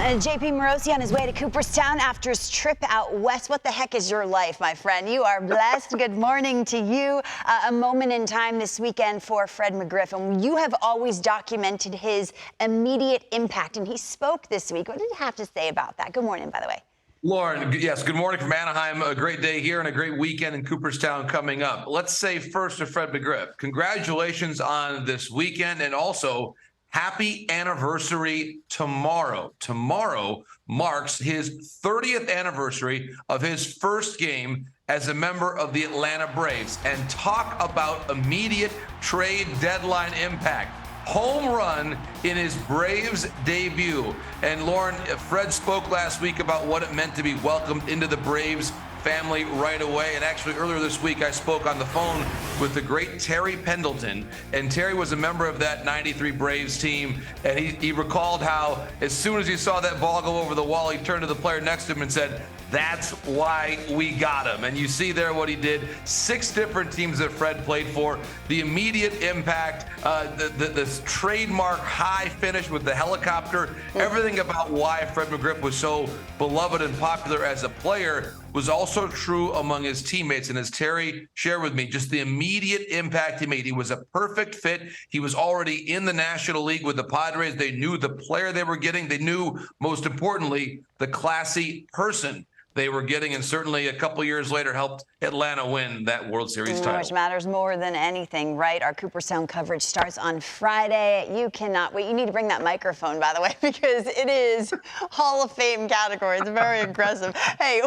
Jon Morosi on his way to Cooperstown after his trip out west. What the heck is your life, my friend? You are blessed. Good morning to you. A moment in time this weekend for Fred McGriff, and you have always documented his immediate impact, and he spoke this week. What did he have to say about that? Good morning, by the way. Lauren, yes, good morning from Anaheim. A great day here and a great weekend in Cooperstown coming up. Let's say first to Fred McGriff, congratulations on this weekend, and also happy anniversary tomorrow. Tomorrow marks his 30th anniversary of his first game as a member of the Atlanta Braves. And talk about immediate trade deadline impact. Home run in his Braves debut. And Lauren, Fred spoke last week about what it meant to be welcomed into the Braves family right away. And actually earlier this week, I spoke on the phone with the great Terry Pendleton. And Terry was a member of that 93 Braves team. And he recalled how as soon as he saw that ball go over the wall, he turned to the player next to him and said, "That's why we got him." And you see there what he did. 6 different teams that Fred played for. The immediate impact, the trademark high finish with the helicopter, everything about why Fred McGriff was so beloved and popular as a player was also true among his teammates. And as Terry shared with me, just the immediate impact he made. He was a perfect fit. He was already in the National League with the Padres. They knew the player they were getting. They knew, most importantly, the classy person they were getting, and certainly a couple years later helped Atlanta win that World Series title. Which matters more than anything, right? Our Cooperstown coverage starts on Friday. You cannot wait. You need to bring that microphone, by the way, because it is Hall of Fame category. It's very aggressive. Hey,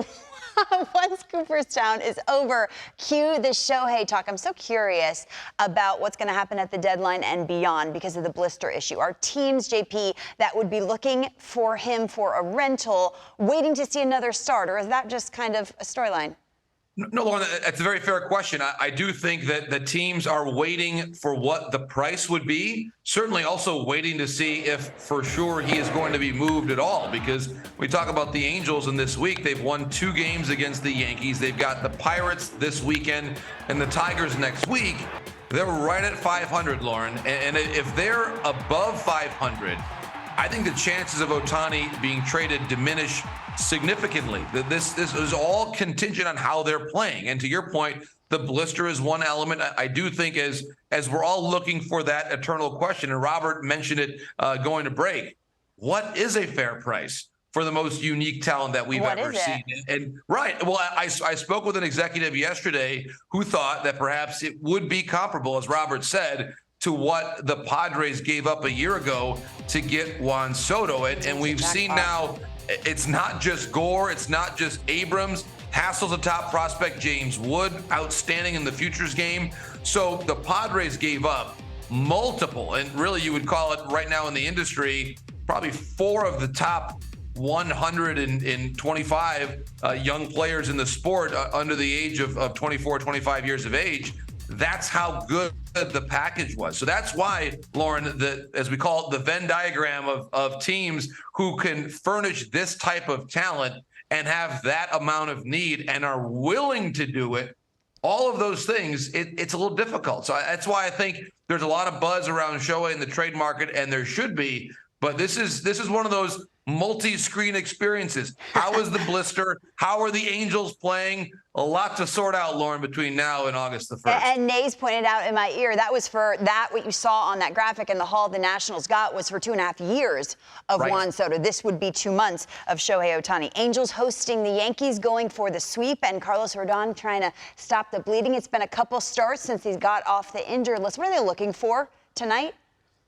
once Cooperstown is over, cue the Shohei talk. I'm so curious about what's going to happen at the deadline and beyond because of the blister issue. Are teams, JP, that would be looking for him for a rental, waiting to see another start, or is that just kind of a storyline? No, Lauren, that's a very fair question. I do think that the teams are waiting for what the price would be. Certainly also waiting to see if for sure he is going to be moved at all, because we talk about the Angels in this week. They've won 2 games against the Yankees. They've got the Pirates this weekend and the Tigers next week. They're right at 500, Lauren. And if they're above 500, I think the chances of Ohtani being traded diminish significantly. This is all contingent on how they're playing. And to your point, the blister is one element. I do think as we're all looking for that eternal question, and Robert mentioned it going to break, what is a fair price for the most unique talent that we've ever seen? And right, well, I spoke with an executive yesterday who thought that perhaps it would be comparable, as Robert said, to what the Padres gave up a year ago to get Juan Soto. And we've seen now, it's not just Gore, it's not just Abrams. Hassel's a top prospect, James Wood, outstanding in the futures game. So the Padres gave up multiple, and really you would call it right now in the industry, probably 4 of the top 125 young players in the sport under the age of 24, 25 years of age. That's how good the package was. So that's why, Lauren, as we call it, the Venn diagram of teams who can furnish this type of talent and have that amount of need and are willing to do it, all of those things, it's a little difficult. So that's why I think there's a lot of buzz around Shohei in the trade market, and there should be. But this is one of those multi-screen experiences. How is the blister? How are the Angels playing? A lot to sort out, Lauren, between now and August the 1st. And Nays pointed out in my ear, that was for that, what you saw on that graphic in the Hall the Nationals got was for 2.5 years of Juan Soto. This would be 2 months of Shohei Ohtani. Angels hosting the Yankees, going for the sweep, and Carlos Rodon trying to stop the bleeding. It's been a couple starts since he got off the injured list. What are they looking for tonight?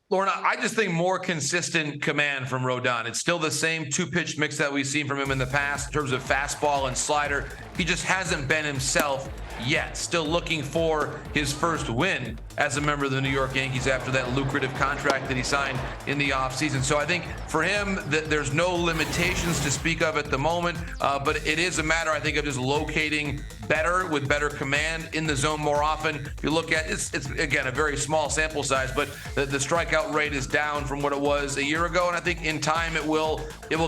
Lauren, I just think more consistent command from Rodon. It's still the same 2-pitch mix that we've seen from him in the past in terms of fastball and slider. He just hasn't been himself yet. Still looking for his first win as a member of the New York Yankees after that lucrative contract that he signed in the offseason. So I think for him, there's no limitations to speak of at the moment, but it is a matter, I think, of just locating better with better command in the zone more often. If you look at it's again a very small sample size, but the strikeout rate is down from what it was a year ago, and I think in time it will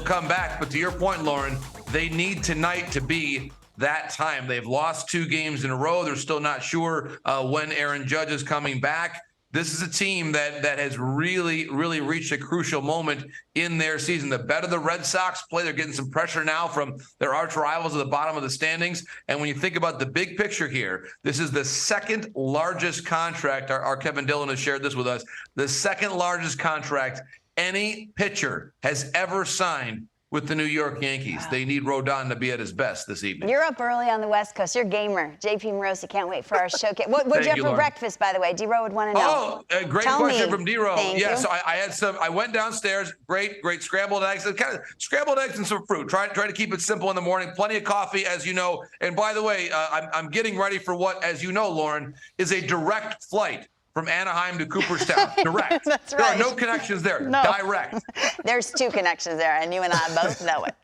come back. But to your point, Lauren, they need tonight to be that time. They've lost 2 games in a row. They're still not sure when Aaron Judge is coming back. this is a team that has really reached a crucial moment in their season. The better the Red Sox play, they're getting some pressure now from their arch rivals at the bottom of the standings. And when you think about the big picture here, this is the second largest contract. Our Kevin Dillon has shared this with us. The second largest contract any pitcher has ever signed with the New York Yankees. Wow. They need Rodon to be at his best this evening. You're up early on the West Coast. You're a gamer. JP Morosi, can't wait for our showcase. What'd you have for breakfast, by the way? D-Row would want to know. Oh, great question from D-Row. Yeah, you. So I had I went downstairs, great scrambled eggs, kind of scrambled eggs and some fruit. Try to keep it simple in the morning. Plenty of coffee, as you know. And by the way, I'm getting ready for what, as you know, Lauren, is a direct flight from Anaheim to Cooperstown. Direct. That's right. There are no connections there. No. Direct. There's 2 connections there, and you and I both know it.